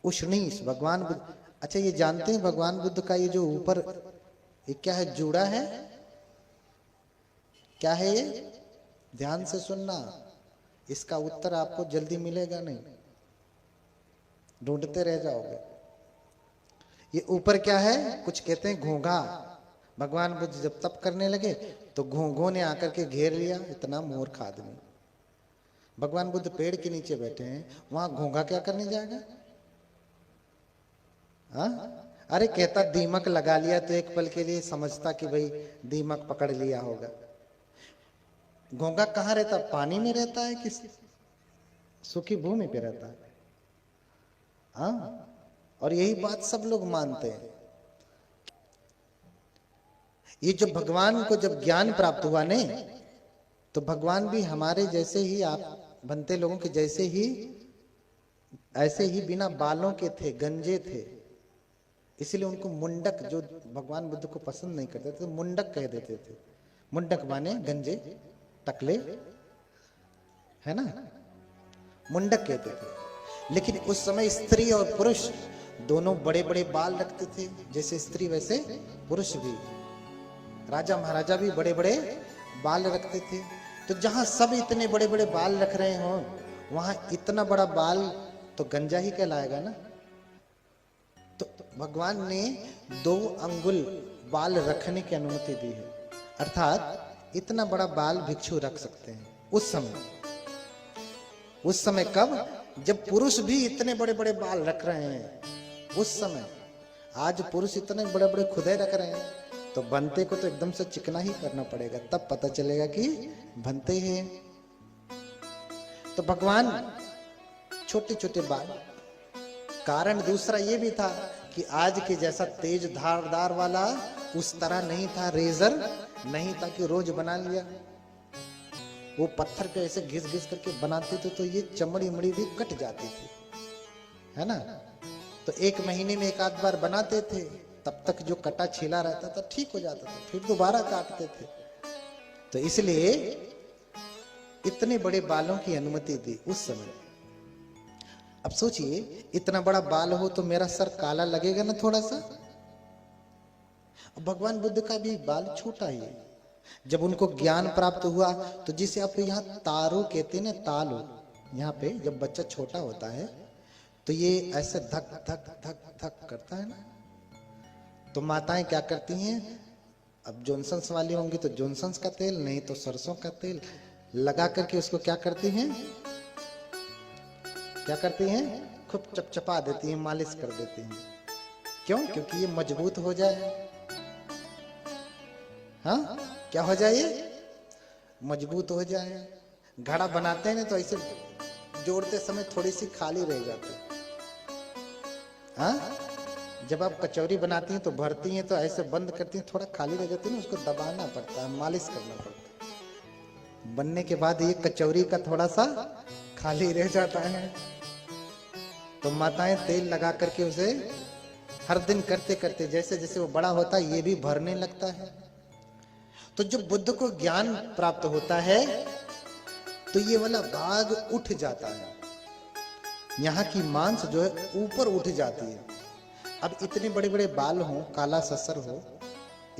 उष्णीश भगवान बुद्ध। अच्छा ये जानते हैं भगवान बुद्ध का ये जो ऊपर ये क्या है, जूड़ा है, क्या है ये? ध्यान से सुनना, इसका उत्तर आपको जल्दी मिलेगा नहीं, ढूंढते रह जाओगे। ये ऊपर क्या है? कुछ कहते हैं घोंघा। भगवान बुद्ध जब तप करने लगे तो घोंघों ने आकर के घेर लिया, इतना मूर्ख आदमी। भगवान बुद्ध पेड़ के नीचे बैठे हैं, वहां घोंघा क्या करने जाएगा? हाँ, अरे कहता दीमक लगा लिया तो एक पल के लिए समझता कि भाई दीमक पकड़ लिया होगा। घोंघा कहाँ रहता? पानी में रहता है कि सूखी भूमि पे रहता है? हाँ, और यही बात सब लोग मानते हैं। ये जब भगवान को जब ज्ञान प्राप्त हुआ ने, तो भगवान भी हमारे जैसे ही, आप बनते लोगों के जैसे ही, ऐसे ही बिना बालों के थे, गंजे थे। इसलिए उनको मुंडक, जो भगवान बुद्ध को पसंद नहीं करते थे, मुंडक कह देते थे। मुंडक माने गंजे, टकले, है ना, मुंडक कहते थे। लेकिन उस समय स्त्री और पुरुष दोनों बड़े बड़े बाल रखते थे, जैसे स्त्री वैसे पुरुष भी। राजा महाराजा भी बड़े बड़े बाल रखते थे। तो जहां सब इतने बड़े बड़े बाल रख रहे हो, वहां इतना बड़ा बाल तो गंजा ही कहलाएगा ना। तो भगवान ने 2 अंगुल बाल रखने की अनुमति दी है, अर्थात इतना बड़ा बाल भिक्षु रख सकते हैं उस समय। उस समय कब? जब पुरुष भी इतने बड़े बड़े बाल रख रहे हैं, उस समय। आज पुरुष इतने बड़े बड़े खुदे रख रहे हैं, तो बनते को तो एकदम से चिकना ही करना पड़ेगा, तब पता चलेगा कि बनते हैं। तो भगवान छोटे छोटे बाल। कारण दूसरा ये भी था कि आज के जैसा तेज धारदार वाला उस तरह नहीं था, रेजर नहीं था कि रोज बना लिया। वो पत्थर पे ऐसे घिस घिस करके बनाते थे तो ये चमड़ी उमड़ी भी कट जाती थी, है ना। तो 1 महीने में 1 आध बार बनाते थे, तब तक जो कटा छीला रहता था ठीक हो जाता था, फिर दोबारा काटते थे। तो इसलिए इतने बड़े बालों की अनुमति दी उस समय। अब सोचिए, इतना बड़ा बाल हो तो मेरा सर काला लगेगा ना थोड़ा सा। भगवान बुद्ध का भी बाल छोटा ही है। जब उनको ज्ञान प्राप्त हुआ तो जिसे आप यहाँ तारू कहते हैं ना, तालु, यहाँ पे जब बच्चा छोटा होता है तो ये ऐसे धक धक धक धक करता है ना। तो माताएं क्या करती हैं, अब जॉनसन्स वाली होंगी तो जॉनसन्स का तेल, नहीं तो सरसों का तेल लगा करके उसको क्या करती हैं, क्या करती हैं, खूब चपचपा देती हैं, मालिश कर देती हैं। क्यों? क्योंकि ये मजबूत हो जाए। हाँ, क्या हो जाए? मजबूत हो जाए। घड़ा बनाते हैं ना तो ऐसे जोड़ते समय थोड़ी सी खाली रह जाती है। हाँ, जब आप कचौरी बनाती हैं तो भरती हैं तो ऐसे बंद करती हैं, थोड़ा खाली रह जाती है ना, उसको दबाना पड़ता है, मालिश करना पड़ता है। बनने के बाद ये कचौरी का थोड़ा सा खाली रह जाता है, तो माताएं तेल लगा करके उसे हर दिन करते करते जैसे जैसे वो बड़ा होता है ये भी भरने लगता है। तो जब बुद्ध को ज्ञान प्राप्त होता है तो ये वाला भाग उठ जाता है, यहाँ की मांस जो है ऊपर उठ जाती है। अब इतने बड़े बड़े बाल हो, काला ससर हो,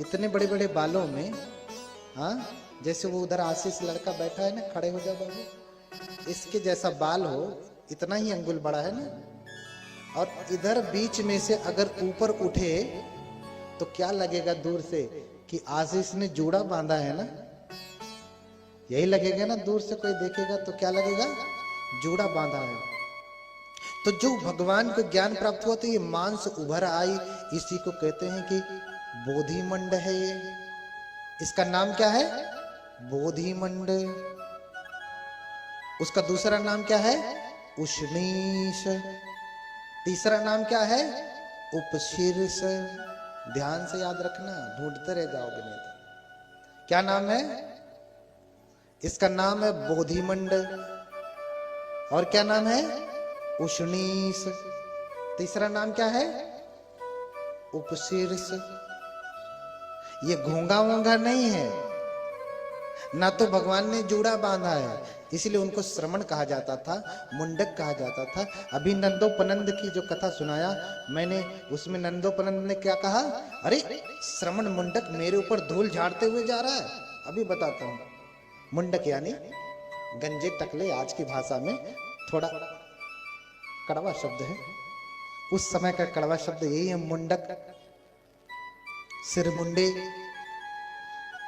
इतने बड़े बड़े बालों में, हाँ, जैसे वो उधर आशीष लड़का बैठा है ना, खड़े हो जाओ बाबू, इसके जैसा बाल हो, इतना ही अंगुल बड़ा है ना, और इधर बीच में से अगर ऊपर उठे तो क्या लगेगा दूर से कि आशीष ने जूड़ा बांधा है ना, यही लगेगा ना। दूर से कोई देखेगा तो क्या लगेगा, जूड़ा बांधा है। तो जो भगवान को ज्ञान प्राप्त हुआ तो ये मांस उभर आई, इसी को कहते हैं कि बोधिमंड है ये। इसका नाम क्या है? बोधिमंड। उसका दूसरा नाम क्या है? उष्णीश। तीसरा नाम क्या है? उपशीर्ष। ध्यान से याद रखना, ढूंढते रह जाओगे नहीं तो। क्या नाम है इसका? नाम है बोधिमंड। और क्या नाम है? उष्णीश। तीसरा नाम क्या है? उपशीर्ष। ये घोंघा वोंघा नहीं है, ना तो भगवान ने जूड़ा बांधा है, इसलिए उनको श्रमण कहा जाता था, मुंडक कहा जाता था। अभी नंदोपनंद की जो कथा सुनाया मैंने, उसमें नंदोपनंद ने क्या कहा, अरे श्रमण मुंडक मेरे ऊपर धूल झाड़ते हुए जा रहा है। अभी बताता हूं। मुंडक यानी गंजे टकले, आज की भाषा में थोड़ा कड़वा शब्द है, उस समय का कड़वा शब्द यही है, मुंडक, सिर मुंडे।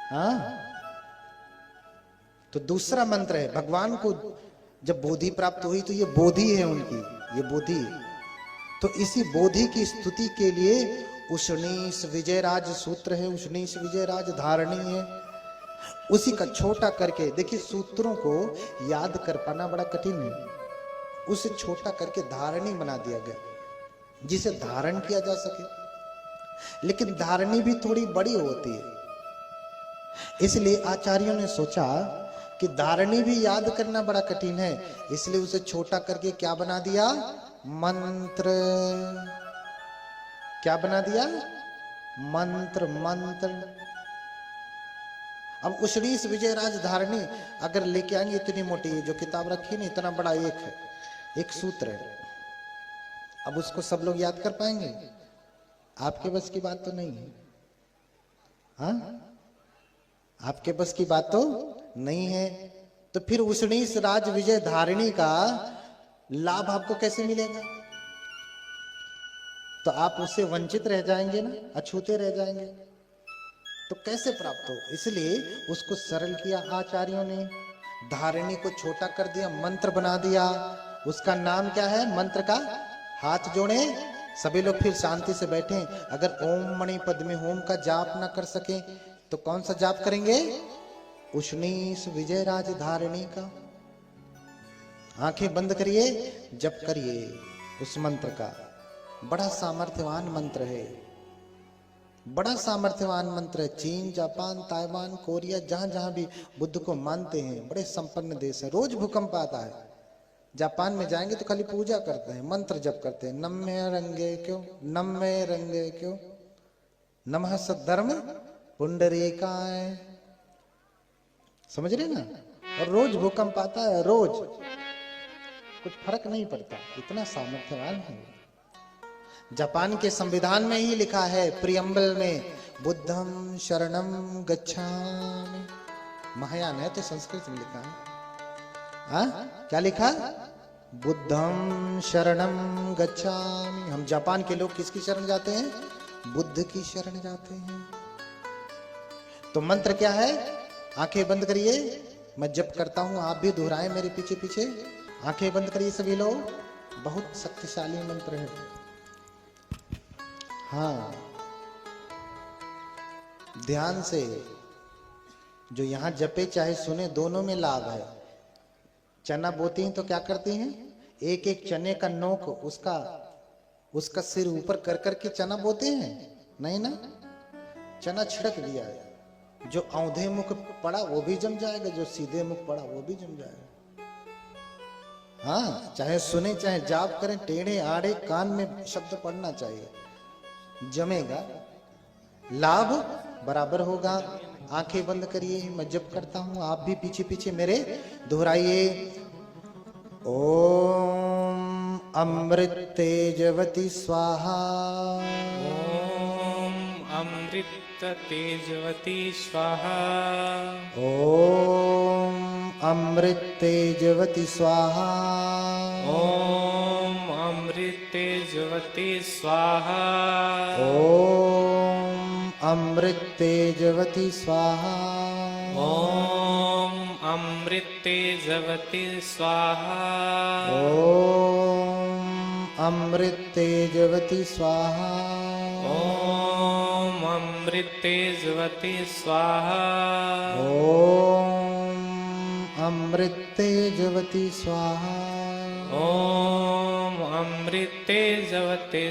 हाँ, तो दूसरा मंत्र है, भगवान को जब बोधि प्राप्त हुई तो ये बोधि है उनकी, ये बोधि। तो इसी बोधि की स्तुति के लिए उष्णीश विजयराज सूत्र है, उष्णीश विजयराज धारणी है। उसी का छोटा करके, देखिए सूत्रों को याद कर पाना बड़ा कठिन है, उसे छोटा करके धारणी बना दिया गया जिसे धारण किया जा सके। लेकिन धारणी भी थोड़ी बड़ी होती है, इसलिए आचार्यों ने सोचा कि धारणी भी याद करना बड़ा कठिन है, इसलिए उसे छोटा करके क्या बना दिया, मंत्र। क्या बना दिया, मंत्र। मंत्र। अब उष्णीश विजयराज धारणी अगर लेके आएंगे, इतनी मोटी जो किताब रखी नहीं, इतना बड़ा एक है, एक सूत्र है। अब उसको सब लोग याद कर पाएंगे? आपके बस की बात तो नहीं है। हाँ, आपके बस की बात तो नहीं है। तो फिर उष्णीश राज विजय धारिणी का लाभ आपको कैसे मिलेगा? तो आप उससे वंचित रह जाएंगे ना, अछूते रह जाएंगे। तो कैसे प्राप्त हो? इसलिए उसको सरल किया आचार्यों ने, धारिणी को छोटा कर दिया, मंत्र बना दिया। उसका नाम क्या है मंत्र का? हाथ जोड़े सभी लोग, फिर शांति से बैठे। अगर ओम मणि पद्मे होम का जाप ना कर सके तो कौन सा जाप करेंगे? उष्णीश विजयराज धारिणी का। आंखें बंद करिए, जप करिए उस मंत्र का। बड़ा सामर्थ्यवान मंत्र है, बड़ा सामर्थ्यवान मंत्र है। चीन, जापान, ताइवान, कोरिया, जहां जहां भी बुद्ध को मानते हैं, बड़े संपन्न देश है। रोज भूकंप आता है। जापान में जाएंगे तो खाली पूजा करते हैं, मंत्र जप करते हैं। नम्मे रंगे क्यों, नम्मे रंगे क्यों, नमः सद्धर्म पुंडरीकाय। समझ रहे ना? और रोज भूकंप आता है, रोज, कुछ फर्क नहीं पड़ता, इतना सामर्थ्यवान है। जापान के संविधान में ही लिखा है, प्रियम्बल में, बुद्धम शरणम गच्छामि। महायान है तो संस्कृत में लिखा है। हाँ, क्या लिखा? बुद्धम शरणम गच्छामि। हम जापान के लोग किसकी शरण जाते हैं? बुद्ध की शरण जाते हैं। तो मंत्र क्या है? आंखें बंद करिए, मैं जप करता हूं, आप भी दोहराएं मेरे पीछे पीछे। आंखें बंद करिए सभी लोग, बहुत शक्तिशाली मंत्र है। हाँ, ध्यान से, जो यहां जपे चाहे सुने, दोनों में लाभ है। चना बोती हैं तो क्या करती हैं? एक एक चने का नोक उसका सिर ऊपर कर करके चना बोते हैं? नहीं ना, चना छिड़क दिया है। जो औंधे मुख पड़ा वो भी जम जाएगा, जो सीधे मुख पड़ा वो भी जम जाएगा। हाँ, चाहे सुने चाहे जाप करें, टेढ़े आड़े कान में शब्द पढ़ना चाहिए, जमेगा, लाभ बराबर होगा। आंखें बंद करिए, मैं जप करता हूं, आप भी पीछे पीछे मेरे दोहराइए। ओम अमृत तेजवती स्वाहा, ओम अमृत तेजवती स्वाहा, ओम अमृत तेजवती स्वाहा, ओम अमृत तेजवती स्वाहा, ओम अमृत तेजवती स्वाहा, ओम अमृत तेजवती स्वाहा, ओम अमृत तेजवती स्वाहा, ओम अमृत तेजवती स्वाहा, ओम अमृत तेजवती स्वाहा, ओम अमृत तेजवती